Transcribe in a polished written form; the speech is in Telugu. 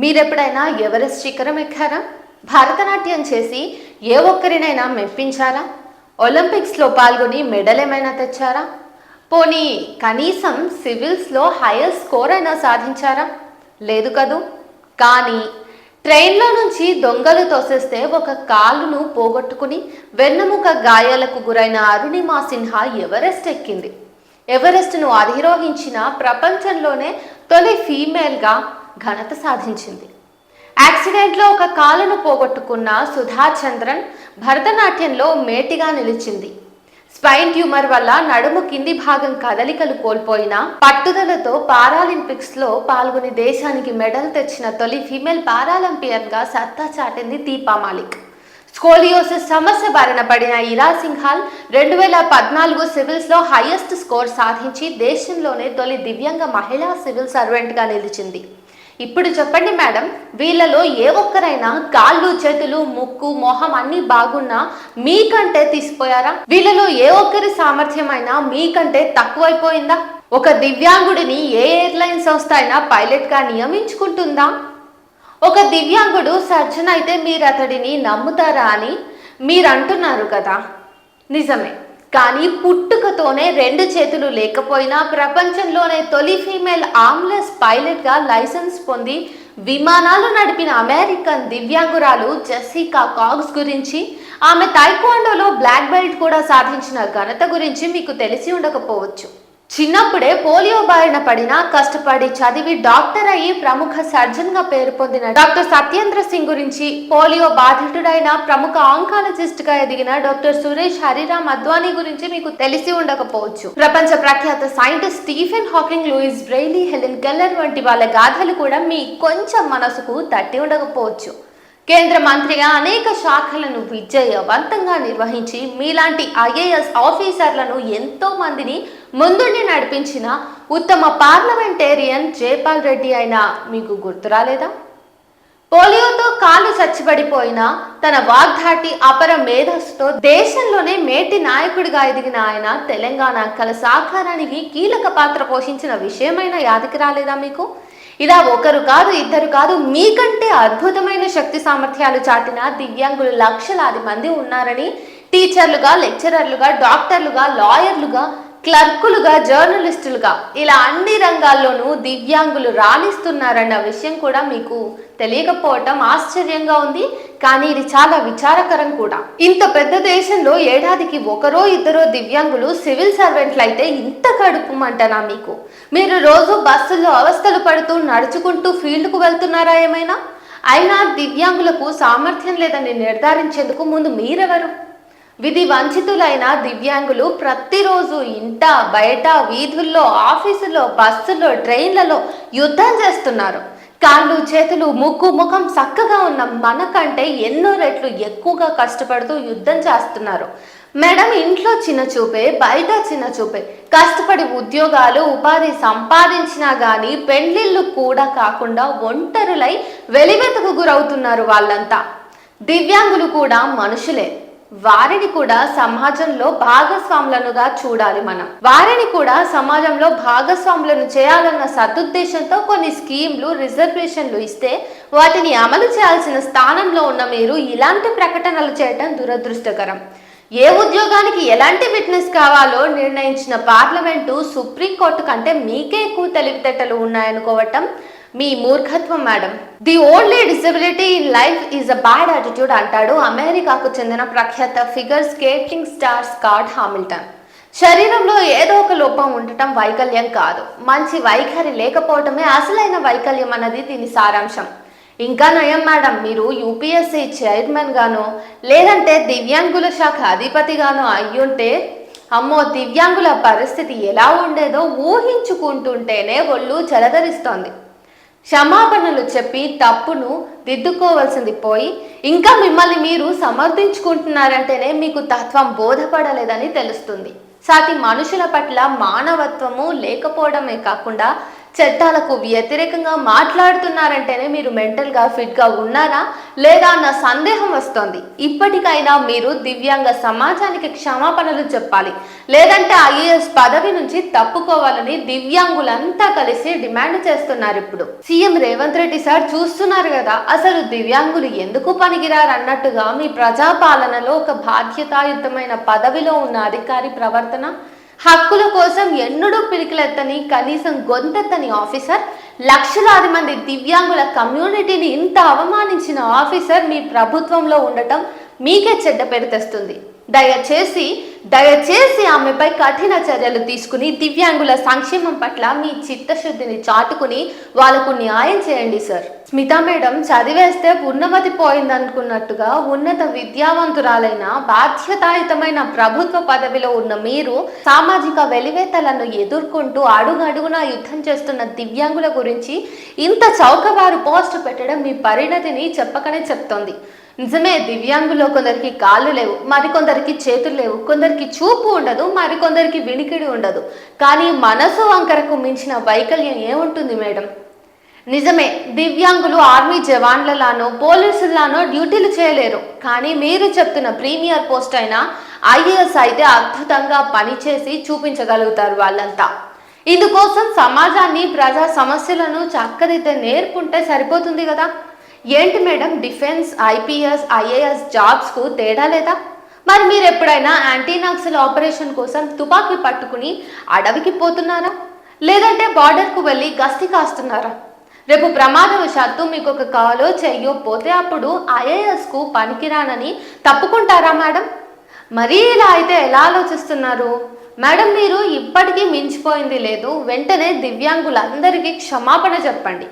మీరెప్పుడైనా ఎవరెస్ట్ శిఖరం ఎక్కారా? భరతనాట్యం చేసి ఏ ఒక్కరినైనా మెప్పించారా? ఒలింపిక్స్లో పాల్గొని మెడల్ ఏమైనా తెచ్చారా? పోనీ కనీసం సివిల్స్లో హైయెస్ట్ స్కోర్ అయినా సాధించారా? లేదు కదూ. కానీ ట్రైన్లో నుంచి దొంగలు తోసేస్తే ఒక కాలును పోగొట్టుకుని వెన్నెముక గాయాలకు గురైన అరుణిమా సిన్హా ఎవరెస్ట్ ఎక్కింది. ఎవరెస్ట్ను అధిరోహించిన ప్రపంచంలోనే తొలి ఫీమేల్గా ఘనత సాధించింది. యాక్సిడెంట్లో ఒక కాలును పోగొట్టుకున్న సుధా చంద్రన్ భరతనాట్యంలో మేటిగా నిలిచింది. స్పైన్ ట్యూమర్ వల్ల నడుము కింది భాగం కదలికలు కోల్పోయినా పట్టుదలతో పారాలింపిక్స్లో పాల్గొని దేశానికి మెడల్ తెచ్చిన తొలి ఫీమేల్ పారాలింపియన్గా సత్తా చాటింది దీపా మాలిక్. స్కోలియోసిస్ సమస్య బారిన పడిన ఇరా సింఘాల్ 2014 సివిల్స్లో హైయెస్ట్ స్కోర్ సాధించి దేశంలోనే తొలి దివ్యాంగ మహిళా సివిల్ సర్వెంట్గా నిలిచింది. ఇప్పుడు చెప్పండి మేడం, వీళ్ళలో ఏ ఒక్కరైనా కాళ్ళు చేతులు ముక్కు మొహం అన్నీ బాగున్నా మీకంటే తీసిపోయారా? వీళ్ళలో ఏ ఒక్కరి సామర్థ్యమైనా మీకంటే తక్కువైపోయిందా? ఒక దివ్యాంగుడిని ఏ ఎయిర్లైన్ సంస్థ అయినా పైలట్గా నియమించుకుంటుందా? ఒక దివ్యాంగుడు సర్జన్ అయితే మీరు అతడిని నమ్ముతారా అని మీరు అంటున్నారు కదా, నిజమే. కానీ పుట్టుకతోనే 2 చేతులు లేకపోయినా ప్రపంచంలోనే తొలి ఫీమేల్ ఆర్మ్లెస్ పైలట్గా లైసెన్స్ పొంది విమానాలు నడిపిన అమెరికన్ దివ్యాంగురాలు జెసికా కాగ్స్ గురించి, ఆమె తైక్వాండోలో బ్లాక్ బెల్ట్ కూడా సాధించిన ఘనత గురించి మీకు తెలిసి ఉండకపోవచ్చు. చిన్నప్పుడే పోలియో బారిన పడినా కష్టపడి చదివి డాక్టర్ అయ్యి ప్రముఖ సర్జన్గా పేరు పొందిన డాక్టర్ సత్యేంద్ర సింగ్ గురించి, పోలియో బాధితుడైన ప్రముఖ ఆంకాలజిస్ట్గా ఎదిగిన డాక్టర్ సురేష్ హరిరామ్ అద్వానీ గురించి మీకు తెలిసి ఉండకపోవచ్చు. ప్రపంచ ప్రఖ్యాత scientist Stephen Hawking, Louis Braille, Helen Keller వంటి వాళ్ళ గాథలు కూడా మీ కొంచెం మనసుకు తట్టి ఉండకపోవచ్చు. కేంద్ర మంత్రిగా అనేక శాఖలను విజయవంతంగా నిర్వహించి మీలాంటి ఐఏఎస్ ఆఫీసర్లను ఎంతో మందిని ముందుండి నడిపించిన ఉత్తమ పార్లమెంటేరియన్ జైపాల్ రెడ్డి అయినా మీకు గుర్తు రాలేదా? పోలియోతో కాళ్ళు చచ్చిపడిపోయిన తన వాగ్ధాటి అపర మేధస్సుతో దేశంలోనే మేటి నాయకుడిగా ఎదిగిన ఆయన తెలంగాణ కల సాకారానికి కీలక పాత్ర పోషించిన విషయమైన యాదికి రాలేదా మీకు? ఇలా ఒకరు కాదు, ఇద్దరు కాదు, మీకంటే అద్భుతమైన శక్తి సామర్థ్యాలు చాటిన దివ్యాంగులు లక్షలాది మంది ఉన్నారని టీచర్లుగా, లెక్చరర్లుగా, డాక్టర్లుగా, లాయర్లుగా, క్లర్కులుగా, జర్నలిస్టులుగా ఇలా అన్ని రంగాల్లోనూ దివ్యాంగులు రాణిస్తున్నారన్న విషయం కూడా మీకు తెలియకపోవటం ఆశ్చర్యంగా ఉంది. కానీ ఇది చాలా విచారకరం కూడా. ఇంత పెద్ద దేశంలో ఏడాదికి ఒకరో ఇద్దరో దివ్యాంగులు సివిల్ సర్వెంట్లు అయితే ఇంత కడుపుమంటనా మీకు? మీరు రోజు బస్సుల్లో అవస్థలు పడుతూ నడుచుకుంటూ ఫీల్డ్కు వెళ్తున్నారా ఏమైనా? అయినా దివ్యాంగులకు సామర్థ్యం లేదని నిర్ధారించేందుకు ముందు మీరెవరు? విధి వంచితులైన దివ్యాంగులు ప్రతిరోజు ఇంట బయట వీధుల్లో, ఆఫీసుల్లో, బస్సుల్లో, ట్రైన్లలో యుద్ధం చేస్తున్నారు. కాళ్ళు చేతులు ముక్కు ముఖం చక్కగా ఉన్న మనకంటే ఎన్నో రెట్లు ఎక్కువగా కష్టపడుతూ యుద్ధం చేస్తున్నారు. మేడం, ఇంట్లో చిన్న చూపే, బయట చిన్న చూపే, కష్టపడి ఉద్యోగాలు ఉపాధి సంపాదించినా కానీ పెళ్లిళ్ళు కూడా కాకుండా ఒంటరులై వెలివెతుకు గురవుతున్నారు వాళ్ళంతా. దివ్యాంగులు కూడా మనుషులే, వారిని కూడా సమాజంలో భాగస్వాములనుగా చూడాలి మనం. వారిని కూడా సమాజంలో భాగస్వాములను చేయాలన్న సదుద్దేశంతో కొన్ని స్కీమ్లు, రిజర్వేషన్లు ఇస్తే వాటిని అమలు చేయాల్సిన స్థానంలో ఉన్న మీరు ఇలాంటి ప్రకటనలు చేయటం దురదృష్టకరం. ఏ ఉద్యోగానికి ఎలాంటి ఫిట్నెస్ కావాలో నిర్ణయించిన పార్లమెంటు, సుప్రీంకోర్టు కంటే మీకే ఎక్కువ తెలివితేటలు ఉన్నాయనుకోవటం మీ మూర్ఖత్వం madam. The only disability in life is a bad attitude అంటాడు అమెరికాకు చెందిన ప్రఖ్యాత figure skating star Scott Hamilton. శరీరంలో ఏదో ఒక లోపం ఉండటం వైకల్యం కాదు, మంచి వైఖరి లేకపోవటమే అసలైన వైకల్యం అన్నది దీని సారాంశం. ఇంకా నయం మేడం, మీరు యూపీఎస్సీ చైర్మన్ గానో లేదంటే దివ్యాంగుల శాఖ అధిపతిగానో అయ్యుంటే అమ్మో, దివ్యాంగుల పరిస్థితి ఎలా ఉండేదో ఊహించుకుంటుంటేనే ఒళ్ళు జలధరిస్తోంది. క్షమాపణలు చెప్పి తప్పును దిద్దుకోవాల్సింది పోయి ఇంకా మిమ్మల్ని మీరు సమర్థించుకుంటున్నారంటేనే మీకు తత్వం బోధపడలేదని తెలుస్తుంది. సాటి మనుషుల పట్ల మానవత్వము లేకపోవడమే కాకుండా చట్టాలకు వ్యతిరేకంగా మాట్లాడుతున్నారంటేనే మీరు మెంటల్గా ఫిట్గా ఉన్నారా లేదా అన్న సందేహం వస్తోంది. ఇప్పటికైనా మీరు దివ్యాంగ సమాజానికి క్షమాపణలు చెప్పాలి, లేదంటే ఐఏఎస్ పదవి నుంచి తప్పుకోవాలని దివ్యాంగులంతా కలిసి డిమాండ్ చేస్తున్నారు. ఇప్పుడు సీఎం రేవంత్ రెడ్డి సార్ చూస్తున్నారు కదా, అసలు దివ్యాంగులు ఎందుకు పనికిరారు అన్నట్టుగా మీ ప్రజాపాలనలో ఒక బాధ్యతాయుతమైన పదవిలో ఉన్న అధికారి ప్రవర్తన, హక్కుల కోసం ఎన్నడూ పిలికిలెత్తని కనీసం గొంతెత్తని ఆఫీసర్, లక్షలాది మంది దివ్యాంగుల కమ్యూనిటీని ఇంత అవమానించిన ఆఫీసర్ మీ ప్రభుత్వంలో ఉండటం మీకే చెడ్డ పేరు తెస్తుంది. దయచేసి ఆమెపై కఠిన చర్యలు తీసుకుని దివ్యాంగుల సంక్షేమం పట్ల మీ చిత్తశుద్ధిని చాటుకుని వాళ్లకు న్యాయం చేయండి సార్. స్మితా మేడం చదివేస్తే ఉన్నమతి పోయిందనుకున్నట్టుగా ఉన్నత విద్యావంతురాలైన బాధ్యతాయుతమైన ప్రభుత్వ పదవిలో ఉన్న మీరు సామాజిక వెలివేతలను ఎదుర్కొంటూ అడుగడుగునా యుద్ధం చేస్తున్న దివ్యాంగుల గురించి ఇంత చౌకబారు పోస్ట్ పెట్టడం మీ పరిణతిని చెప్పకనే చెప్తోంది. నిజమే, దివ్యాంగులో కొందరికి కాళ్ళు లేవు, మరికొందరికి చేతులు లేవు, కొందరికి చూపు ఉండదు, మరికొందరికి వినికిడి ఉండదు. కానీ మనసు వంకరకు మించిన వైకల్యం ఏముంటుంది మేడం? నిజమే, దివ్యాంగులు ఆర్మీ జవాన్లలానో పోలీసులానో డ్యూటీలు చేయలేరు. కానీ మీరు చెప్తున్న ప్రీమియర్ పోస్ట్ అయినా ఐఏఎస్ అయితే అద్భుతంగా పనిచేసి చూపించగలుగుతారు వాళ్ళంతా. ఇందుకోసం సమాజాన్ని, ప్రజా సమస్యలను చక్కదిద్దే నేర్పుంటే సరిపోతుంది కదా. ఏంటి మేడం, డిఫెన్స్, ఐపీఎస్, ఐఏఎస్ జాబ్స్కు తేడా లేదా? మరి మీరు ఎప్పుడైనా యాంటీ నక్సల్ ఆపరేషన్ కోసం తుపాకీ పట్టుకుని అడవికి పోతున్నారా, లేదంటే బార్డర్కు వెళ్ళి గస్తీ కాస్తున్నారా? రేపు ప్రమాదవశాత్తు మీకు ఒక కాలో చెయ్యో పోతే అప్పుడు ఐఏఎస్కు పనికిరానని తప్పుకుంటారా మేడం? మరీ ఇలా అయితే ఎలా ఆలోచిస్తున్నారు మేడం? మీరు ఇప్పటికీ మించిపోయింది లేదు. వెంటనే దివ్యాంగులందరికీ క్షమాపణ చెప్పండి.